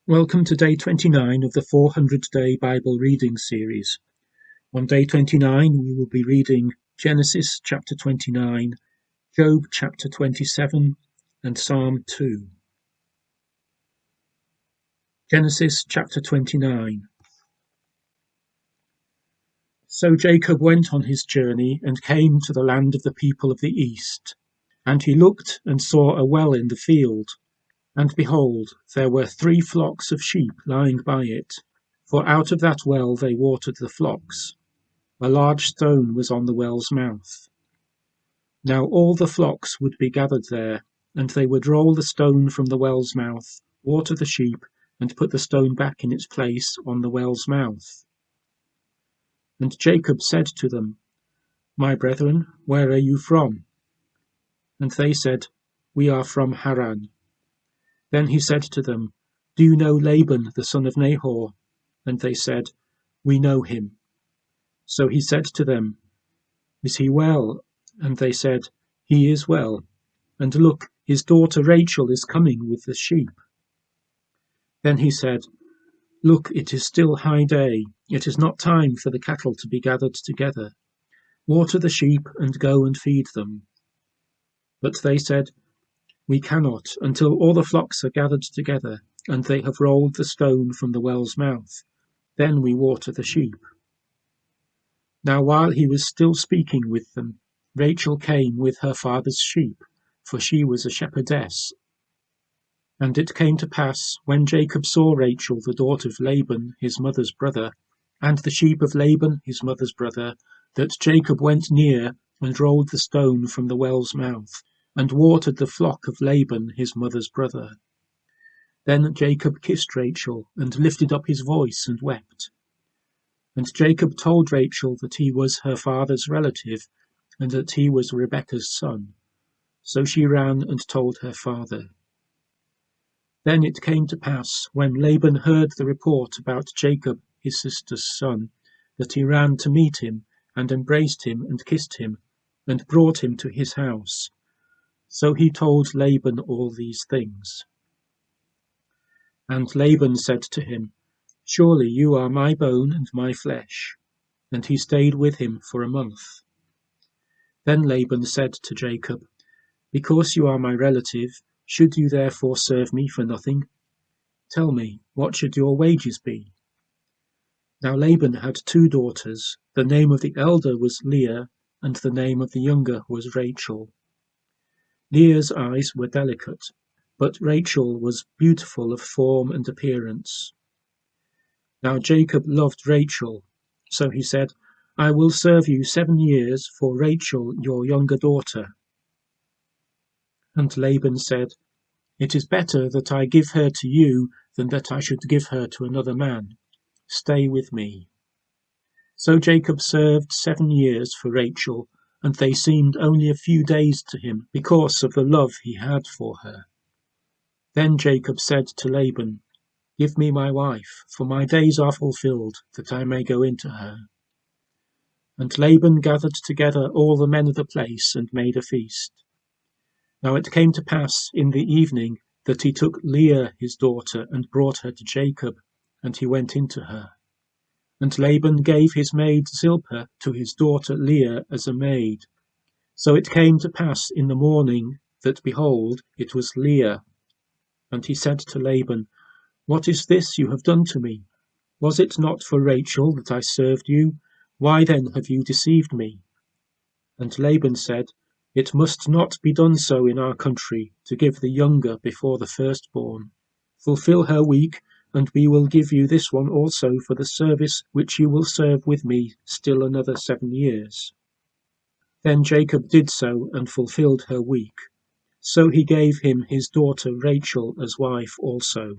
Welcome to day 29 of the 400-day Bible reading series. On day 29 we will be reading Genesis chapter 29, Job chapter 27 and Psalm 2. Genesis chapter 29. So Jacob went on his journey and came to the land of the people of the east. And he looked and saw a well in the field. And behold, there were 3 flocks of sheep lying by it, for out of that well they watered the flocks. A large stone was on the well's mouth. Now all the flocks would be gathered there, and they would roll the stone from the well's mouth, water the sheep, and put the stone back in its place on the well's mouth. And Jacob said to them, My brethren, where are you from? And they said, We are from Haran. Then he said to them, Do you know Laban the son of Nahor? And they said, We know him. So he said to them, Is he well? And they said, He is well. And look, his daughter Rachel is coming with the sheep. Then he said, Look, it is still high day. It is not time for the cattle to be gathered together. Water the sheep and go and feed them. But they said, We cannot, until all the flocks are gathered together, and they have rolled the stone from the well's mouth. Then we water the sheep. Now while he was still speaking with them, Rachel came with her father's sheep, for she was a shepherdess. And it came to pass, when Jacob saw Rachel the daughter of Laban his mother's brother, and the sheep of Laban his mother's brother, that Jacob went near and rolled the stone from the well's mouth, and watered the flock of Laban his mother's brother. Then Jacob kissed Rachel, and lifted up his voice and wept. And Jacob told Rachel that he was her father's relative, and that he was Rebekah's son. So she ran and told her father. Then it came to pass, when Laban heard the report about Jacob his sister's son, that he ran to meet him, and embraced him, and kissed him, and brought him to his house. So he told Laban all these things. And Laban said to him, Surely you are my bone and my flesh. And he stayed with him for a month. Then Laban said to Jacob, Because you are my relative, should you therefore serve me for nothing? Tell me, what should your wages be? Now Laban had 2 daughters. The name of the elder was Leah, and the name of the younger was Rachel. Leah's eyes were delicate, but Rachel was beautiful of form and appearance. Now Jacob loved Rachel, so he said, I will serve you 7 years for Rachel your younger daughter. And Laban said, It is better that I give her to you than that I should give her to another man. Stay with me. So Jacob served 7 years for Rachel, and they seemed only a few days to him because of the love he had for her. Then Jacob said to Laban, Give me my wife, for my days are fulfilled, that I may go into her. And Laban gathered together all the men of the place and made a feast. Now it came to pass in the evening that he took Leah his daughter and brought her to Jacob, and he went into her. And Laban gave his maid Zilpah to his daughter Leah as a maid. So it came to pass in the morning that, behold, it was Leah. And he said to Laban, What is this you have done to me? Was it not for Rachel that I served you? Why then have you deceived me? And Laban said, It must not be done so in our country, to give the younger before the firstborn. Fulfill her week, and we will give you this one also for the service which you will serve with me still another 7 years. Then Jacob did so, and fulfilled her week. So he gave him his daughter Rachel as wife also.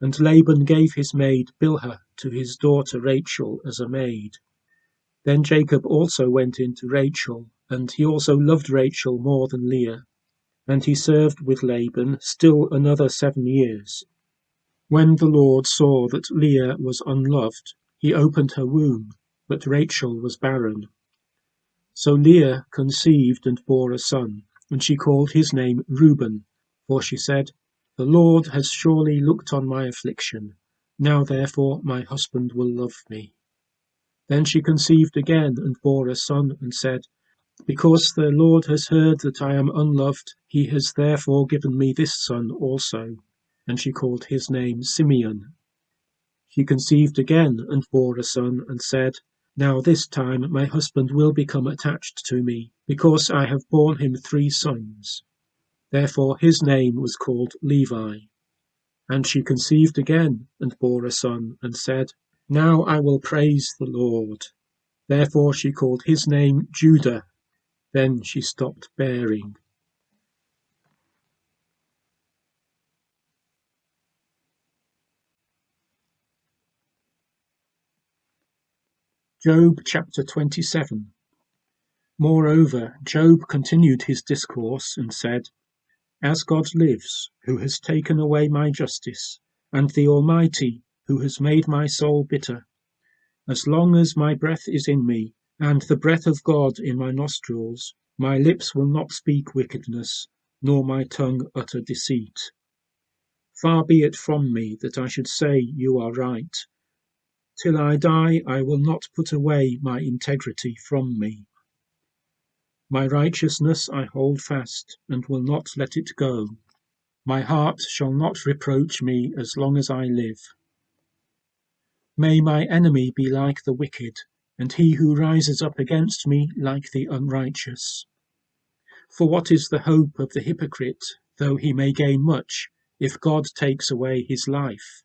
And Laban gave his maid Bilhah to his daughter Rachel as a maid. Then Jacob also went in to Rachel, and he also loved Rachel more than Leah. And he served with Laban still another 7 years. When the Lord saw that Leah was unloved, he opened her womb, but Rachel was barren. So Leah conceived and bore a son, and she called his name Reuben, for she said, The Lord has surely looked on my affliction. Now therefore my husband will love me. Then she conceived again and bore a son, and said, Because the Lord has heard that I am unloved, he has therefore given me this son also. And she called his name Simeon. She conceived again and bore a son, and said, Now this time my husband will become attached to me, because I have borne him 3 sons. Therefore his name was called Levi. And she conceived again and bore a son, and said, Now I will praise the Lord. Therefore she called his name Judah. Then she stopped bearing. Job chapter 27. Moreover, Job continued his discourse and said, As God lives, who has taken away my justice, and the Almighty, who has made my soul bitter, as long as my breath is in me, and the breath of God in my nostrils, my lips will not speak wickedness, nor my tongue utter deceit. Far be it from me that I should say you are right. Till I die, I will not put away my integrity from me. My righteousness I hold fast, and will not let it go. My heart shall not reproach me as long as I live. May my enemy be like the wicked, and he who rises up against me like the unrighteous. For what is the hope of the hypocrite, though he may gain much, if God takes away his life?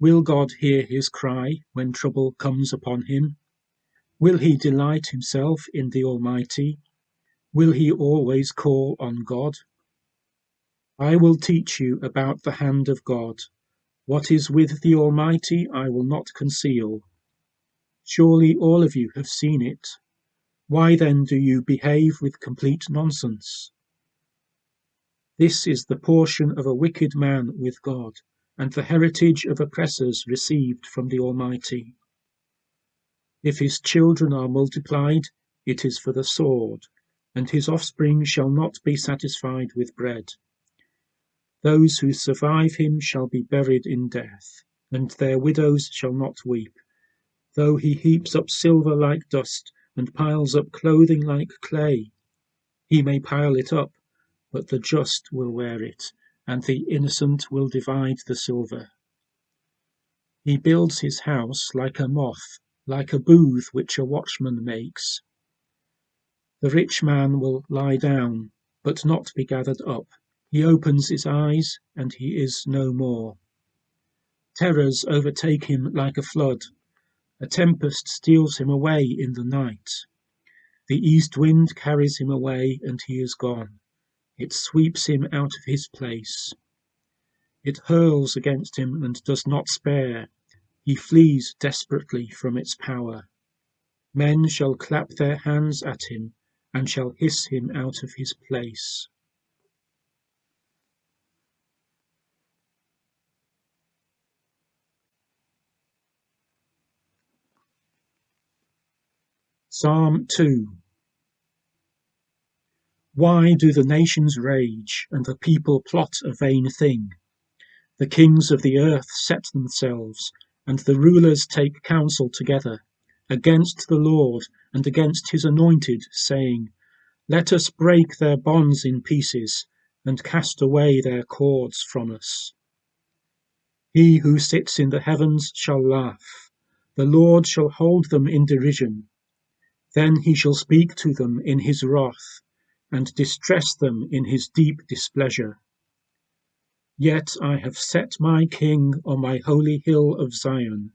Will God hear his cry when trouble comes upon him? Will he delight himself in the Almighty? Will he always call on God? I will teach you about the hand of God. What is with the Almighty I will not conceal. Surely all of you have seen it. Why then do you behave with complete nonsense? This is the portion of a wicked man with God, and the heritage of oppressors received from the Almighty. If his children are multiplied, it is for the sword, and his offspring shall not be satisfied with bread. Those who survive him shall be buried in death, and their widows shall not weep. Though he heaps up silver like dust, and piles up clothing like clay, he may pile it up, but the just will wear it, and the innocent will divide the silver. He builds his house like a moth, like a booth which a watchman makes. The rich man will lie down, but not be gathered up. He opens his eyes, and he is no more. Terrors overtake him like a flood. A tempest steals him away in the night. The east wind carries him away, and he is gone. It sweeps him out of his place. It hurls against him and does not spare. He flees desperately from its power. Men shall clap their hands at him, and shall hiss him out of his place. Psalm 2. Why do the nations rage, and the people plot a vain thing? The kings of the earth set themselves, and the rulers take counsel together, against the Lord and against his anointed, saying, Let us break their bonds in pieces, and cast away their cords from us. He who sits in the heavens shall laugh. The Lord shall hold them in derision. Then he shall speak to them in his wrath, and distress them in his deep displeasure. Yet I have set my king on my holy hill of Zion.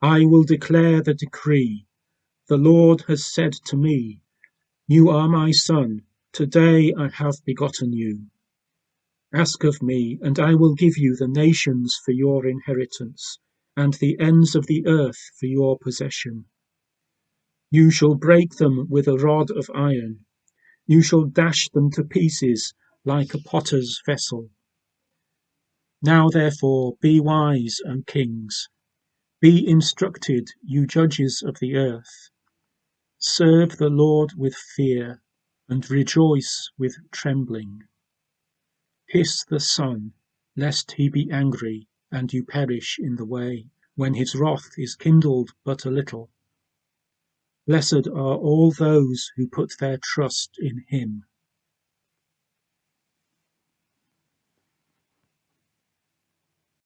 I will declare the decree. The Lord has said to me, You are my son. Today I have begotten you. Ask of me, and I will give you the nations for your inheritance, and the ends of the earth for your possession. You shall break them with a rod of iron. You shall dash them to pieces like a potter's vessel. Now therefore be wise, O kings. Be instructed, you judges of the earth. Serve the Lord with fear, and rejoice with trembling. Kiss the Son, lest he be angry, and you perish in the way, when his wrath is kindled but a little. Blessed are all those who put their trust in him.